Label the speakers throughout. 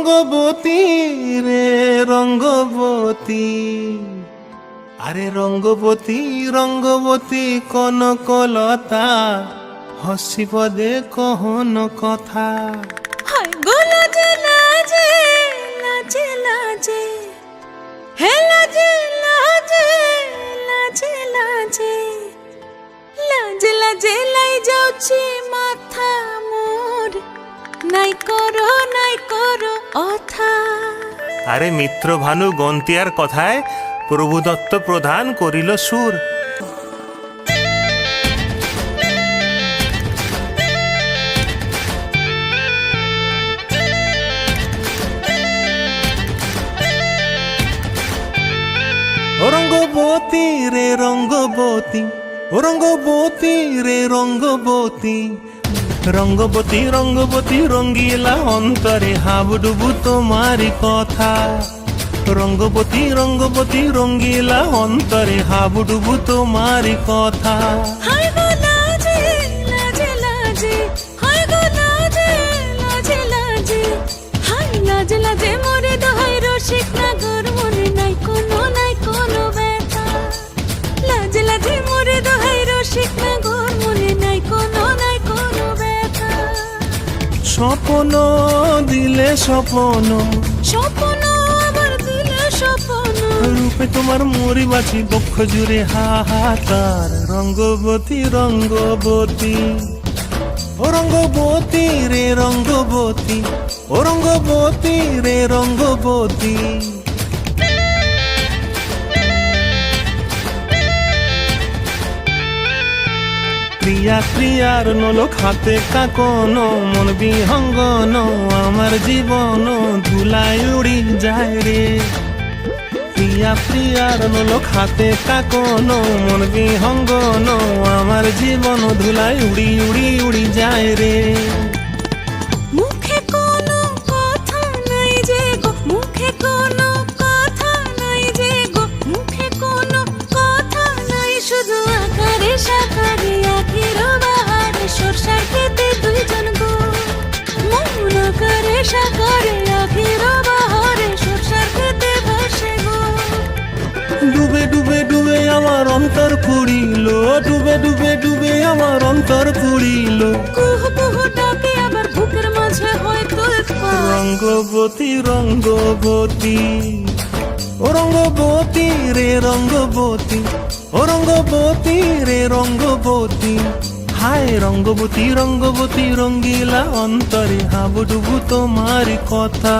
Speaker 1: রঙ্গবতী রে রঙ্গবতী, আরে রঙ্গবতী রঙ্গবতী কনকলতা, হসি পদে কহন কথা।
Speaker 2: হায় গো লাজে লাজে লাজে লাজে, হে লাজে লাজে লাজে লাজে, লাজে লাজে লাই যাଉଛି মাথা মোর, নাই করো অথা।
Speaker 1: আরে মিত্র ভানু গন্তিয়ার কথায় প্রভুদত্ত প্রধান করিল সুর। ও রঙ্গবতী রে রঙ্গবতী, ও রঙ্গবতী রে রঙ্গবতী, রঙ্গবতী রঙ্গবতী রঙ্গিলা অন্তরে হাবুডুবু তোমারি কথা। রঙ্গবতী রঙ্গবতী রঙ্গিলা অন্তরে হাবুডুবু তোমারি কথা।
Speaker 2: হায় গো লাজে লাজে লাজে, হায় গো লাজে লাজে লাজে, হায় লাজে লাজে মোরে দহাই রসিক নাগর, মনে নাই কোনো ব্যথা। লাজে লাজে মোরে দহাই রসিক নাগর, মনে নাই কোনো ব্যথা।
Speaker 1: স্বপ্ন দিলে স্বপ্ন,
Speaker 2: স্বপ্ন আবার দিলে স্বপ্ন,
Speaker 1: রূপে তোমার মরি বাছি বক্ষ জুড়ে হাহাকার। রঙ্গবতী রঙ্গবতী, ও রঙ্গবতী রে রঙ্গবতী, ও রঙ্গবতী রে রঙ্গবতী। প্রিয়া প্রিয়ার নলো খাতে কাকন, মন বিহঙ্গন আমার জীবন ধুলাই উড়ি যায় রে। প্রিয়া প্রিয়ার নলো খাতে কাকন, মন বিহঙ্গন আমার জীবন ধুলাই উড়ি উড়ি উড়ি যায় রে।
Speaker 2: মুখে কোনো কথা নাই যে গো, মুখে কোনো কথা নাই যে গো, মুখে কোনো কথা নাই, শুধু আকারে সাকারে আখির বাহারে সরষার খেতে দুইজন গো। মন আকারে সাকারে আখির বাহারে সরষার খেতে ভাসে গো।
Speaker 1: ডুবে ডুবে ডুবে আমার অন্তর পুড়িল, ডুবে ডুবে ডুবে আমার অন্তর পুড়িল।
Speaker 2: কুহু কুহু ডাকে আবার বুকের মাঝে হয় তোলপাড়।
Speaker 1: রঙ্গবতী রঙ্গবতী, ও রঙ্গবতী রে রঙ্গবতী, ও রঙ্গবতী রে রঙ্গবতী। হায় রঙ্গবতী রঙ্গবতী রঙ্গিলা অন্তরে হাবুডুবু তোমারি কথা।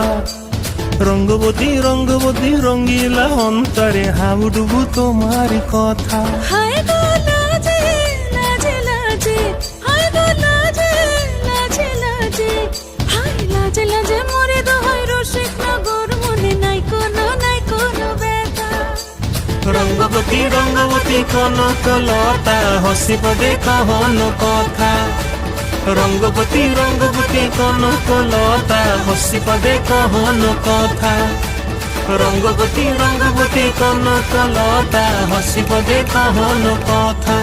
Speaker 1: রঙ্গবতী রঙ্গবতী রঙ্গিলা অন্তরে হাবুডুবু তোমারি কথা।
Speaker 2: হায় গো লাজে লাজে লাজে, হায় গো লাজে লাজে লাজে, হায় লাজে লাজে মোরে দহাই রসিক নগর, মনে নাই কোনো ব্যথা।
Speaker 1: রঙ্গবতী রঙ্গবতী কনকলতা, হসি পদে কহন কথা। রঙ্গবতী রঙ্গবতী কনকলতা, হসি পদে কহন কথা। রঙ্গবতী রঙ্গবতী কনকলতা, হসি পদে কহন কথা।